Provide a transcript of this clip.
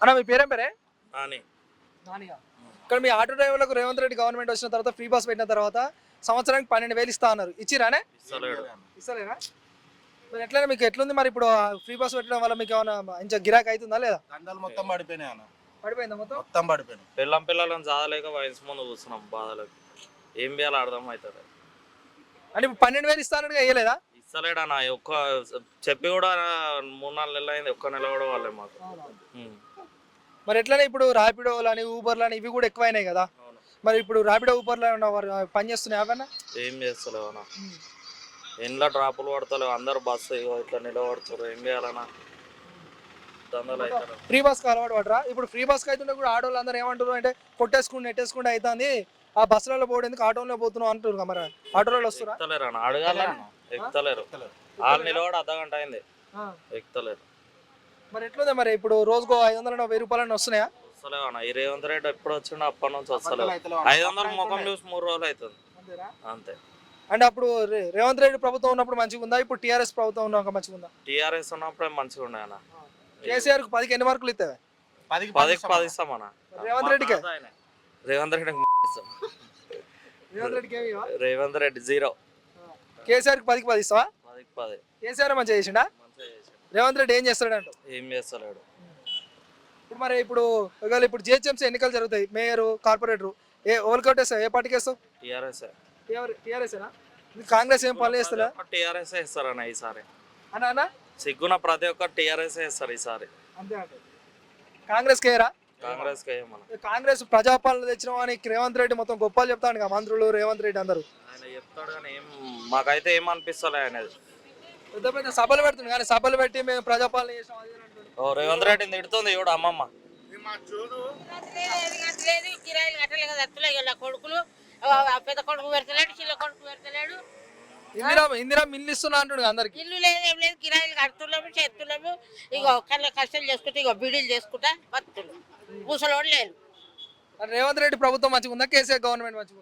అన్న మీ పేరేం పేరే? నాని. నానియా. ఇక్కడ మీ ఆటో డ్రైవర్లకు రేవంత్ రెడ్డి గవర్నమెంట్ వచ్చిన తర్వాత ఫ్రీ బస్ పెట్టిన తర్వాత సంవత్సరానికి 12,000 ఇస్తా అన్నారు. ఇచ్చిరానే? ఇస్తలేరా? మరి ఎట్లయినా మీకు ఎట్లుంది మరి ఇప్పుడు ఫ్రీ బస్ పెట్టడం వల్ల మీకు ఏమైనా మంచిగా గిరాకీ అవుతుందా లేదా? దండలు మొత్తం పడిపోయినాయి అన్న. పడిపోయిందా మొత్తం? మొత్తం పడిపోయినాయి. పిల్లలను చాదలేక వయసు ముందు కూర్చున్నాం బాధలకు. ఏం చేయాలో అర్థం అవుతుంది. అంటే ఇప్పుడు 12,000 ఇస్తానని వేయలేదా? ఇస్తలేడన్నా. ఒక్క చెప్పి కూడా 3-4 నెలలు అయింది. ఒక్క నెల కూడా వాళ్ళే మాకు. మరి ఎట్లనే ఇప్పుడు ర్యాపిడోలు అని ఊబర్లు అని ఇవి కూడా ఎక్కువైనాయి కదా. మరి ఇప్పుడు ర్యాపిడో ఊబర్లో పని చేస్తున్నాయి అవన్నా? ఏం చేస్తలేవు అన్న. ఇంట్లో డ్రాపులు పడతలేవు. అందరు బస్సు ఇట్లా నిలబడుతారు. ఏం చేయాలన్నా? దందలు అవుతారు. ఫ్రీ బస్కి అలవాటు పడరా? ఇప్పుడు ఫ్రీ బస్కి అయితే కూడా ఆటోలు అందరూ ఏమంటారు అంటే నెట్టేసుకుంటూ అవుతుంది, ఆ బస్సులలో పోవడానికి ఆటోలో పోతున్నాం అంటారు. మరి ఆటోలో వస్తురా? ఎక్కుతలేరు అన్న. అడగాల ఎక్కుతలేరు. వాళ్ళు నిలబడి అర్ధగంట అయింది, ఎక్కుతలేరు. మరి ఎట్లుంది మరి ఇప్పుడు రోజుకు 500 1000 రూపాయలు వస్తున్నాయా? వస్తలేవు అన్న. ఈ రేవంత్ రెడ్డి ఎప్పుడు వచ్చిండో అప్పటి నుంచి వస్తలేవు. 500 ముఖం చూసి 3 రోజులు అవుతుంది అంతే. అంటే అప్పుడు రేవంత్ రెడ్డి ప్రభుత్వం ఉన్నప్పుడు మంచిగా ఉందా, ఇప్పుడు టీఆర్ఎస్ ప్రభుత్వం ఉన్నాక మంచిగా ఉందా? టీఆర్ఎస్ ఉన్నప్పుడే మంచిగా ఉండే అన్న. కేసీఆర్ కు 10కి ఎన్ని మార్కులు ఇస్తావా? 10కి 10 ఇస్తాం అన్న. రేవంత్ రెడ్డికి రేవంత్ రెడ్డి రేవంత్ రెడ్డి 0. కేసీఆర్ కి 10కి 10 ఇస్తావా? 10కి 10. కేసీఆర్ మంచిగా చేసిండా? రేవంత్ రెడ్డి ఏం చేస్తాడు? ఏం చేస్తలేడు. ఇప్పుడు మరి ఇప్పుడు ఒకవేళ ఇప్పుడు జిహెచ్ఎంసీ ఎన్నికలు జరుగుతాయి, మేయర్ కార్పొరేటర్ ఎవరికి ఓటేస్తావు? ఏ పార్టీకి వేస్తావు? టీఆర్ఎస్. కాంగ్రెస్ ఏం పనులు చేస్తా? టీఆర్ఎస్ ఇస్తారన్న ఈసారి. అన్నా సిగ్గున ప్రతి ఒక్క టీఆర్ఎస్ ఇస్తారు ఈసారి. అంతే అంటే కాంగ్రెస్ కేరా? కాంగ్రెస్ కాంగ్రెస్ ప్రజాపాలన తెచ్చిన వానికి రేవంత్ రెడ్డి మొత్తం గొప్పలు చెప్తాడు కదా, మంత్రులు రేవంత్ రెడ్డి అందరూ. ఆయన చెప్తాడు కానీ మాకైతే ఏం అనిపిస్తలే అనేది. పెద్ద పెద్ద సభలు పెడుతుంది కానీ సభలు పెట్టి మేము ప్రజాపాలన చేసాం అది రేవంత్ రెడ్డి తిడుతుంది చూడు అమ్మమ్మ. కొడుకులు పెద్ద కొడుకు పెడతలేడు, చిన్న కొడుకు పెడతలేడు. ఇందిరా మిల్లు ఇస్తున్నా అంటుండు అందరికి. ఇల్లు లేదు, ఏం లేదు, కిరాయిలు కడుతున్నాము, చేస్తున్నాము. ఇగో కళ్ళ కష్టాలు చేసుకుంటే ఇగో బీడీలు చేసుకుంటా బతుకుతున్నాం. ముసలోడు లేదు. రేవంత్ రెడ్డి ప్రభుత్వం మంచిగా ఉందా, కేసీఆర్ గవర్నమెంట్ మంచిగా ఉందా?